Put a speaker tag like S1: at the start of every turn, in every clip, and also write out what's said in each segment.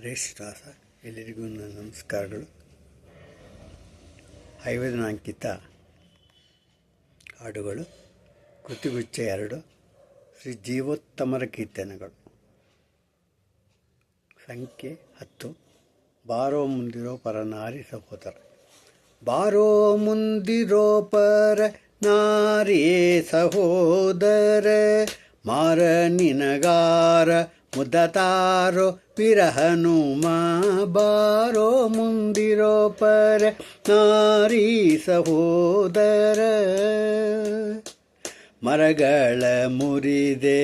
S1: ಹರೇಶ್ ದಾಸ. ಎಲ್ಲರಿಗೂ ನನ್ನ ನಮಸ್ಕಾರಗಳು. ಐವದನಾಂಕಿತ ಹಾಡುಗಳು, ಕೃತಿಗುಚ್ಛ 2, ಶ್ರೀ ಜೀವೋತ್ತಮರ ಕೀರ್ತನೆಗಳು, ಸಂಖ್ಯೆ 10. ಬಾರೋ ಮುಂದಿರೋ ಪರನಾರಿ ಸಹೋದರ. ಬಾರೋ ಮುಂದಿರೋ ಪರ ನಾರಿ ಸಹೋದರ, ಮಾರ ನಿನಗಾರ ಮುದತಾರೋ ವಿರಹನುಮ. ಬಾರೋ ಮುಂದಿರೋ ಪರ ನಾರಿ ಸಹೋದರ, ಮರಗಳ ಮುರಿದೆ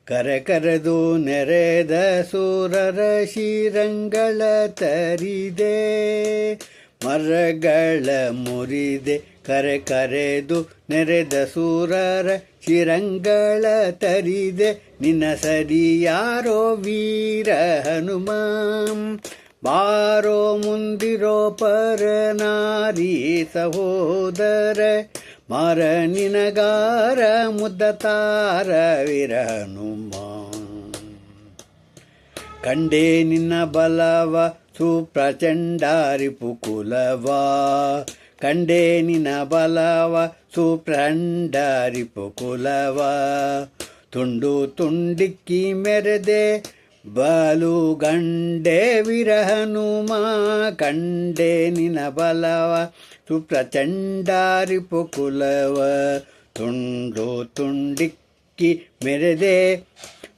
S1: ಕರೆದು ನೆರೆದ ಸೂರರ ಶಿರಂಗಳ ತರಿದೆ. ಮರಗಳ ಮುರಿದೆ ಕರೆದು ನೆರೆದ ಸೂರರ ಶಿರಂಗಳ ತರಿದೆ. ನಿನ್ನ ಸರಿಯಾರೋ ವೀರ ಹನುಮ. ಬಾರೋ ಮುಂದಿರೋ ಪರ ನಾರಿ ಸಹೋದರ, ಮಾರ ನಿನಗಾರ ಮುದ್ದತಾರ ವೀರ ಹನುಮ. ಕಂಡೇ ನಿನ್ನ ಬಲವ ಸುಪ್ರಚಂಡಾರಿ ಪುಕುಲವ, ಕಂಡೇ ನಿನ್ನ ಬಲವ ಸುಪ್ರಂಡಾರಿ ಪುಕುಲವ. ತುಂಡು ತುಂಡಿಕ್ಕಿ ಮೆರೆದೆ ಬಲು ಗಂಡೆ ವಿರಹನುಮ. ಕಂಡೆ ನಿನ್ನ ಬಲವ ಸುಪ್ರಚಂಡಾರಿ ಪುಕುಲವ. ತುಂಡು ತುಂಡಿಕ್ಕಿ ಮೆರೆದೆ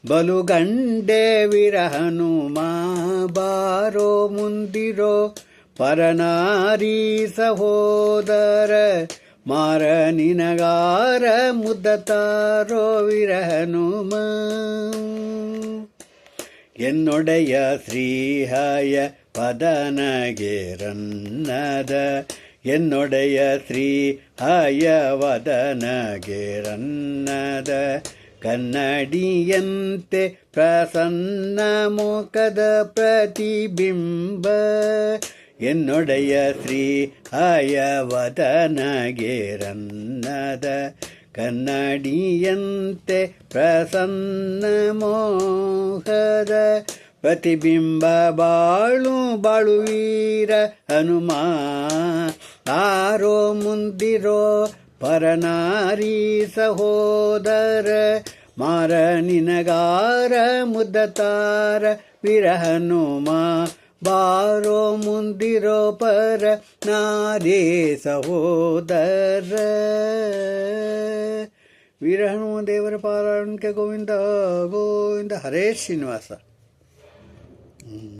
S1: ಬಲು ಗಂಡೆ ವಿರಹನುಮ. ಬಾರೋ ಮುಂದಿರೋ ಪರನಾರಿ ಸಹೋದರ, ಮಾರ ನಿನಗಾರ ಮುದ್ದತಾರೋ ವಿರಹನುಮ. ಎನ್ನೊಡೆಯ ಶ್ರೀಹಯ ಪದನಗೆ ರನ್ನದ, ಎನ್ನೊಡೆಯ ಶ್ರೀಹಯ ವದನಗೆ ರನ್ನದ. ಕನ್ನಡಿಯಂತೆ ಪ್ರಸನ್ನ ಮುಖದ ಪ್ರತಿಬಿಂಬ, ಎನ್ನೊಡೆಯ ಶ್ರೀಹಯ ವದನಗೆ ರನ್ನದ. ಕನ್ನಡಿಯಂತೆ ಪ್ರಸನ್ನ ಮೋಹದ ಪ್ರತಿಬಿಂಬ, ಬಾಳು ಬಾಳುವೀರ ಹನುಮ. ಆರೋ ಮುಂದಿರೋ ಪರನಾರಿ ಸಹೋದರ, ಮಾರ ನಿನಗಾರ ಮುದ್ದತಾರ ವಿರಹನುಮ. ಬಾರೋ ಮುಂದಿರೋ ಪರ ನಾರಿ ಸಹೋದರ. ವೀರಹನುಮ ದೇವರ ಪಾರಾಯಣಕ್ಕೆ ಗೋವಿಂದ ಗೋವಿಂದ. ಹರೇ ಶ್ರೀನಿವಾಸ.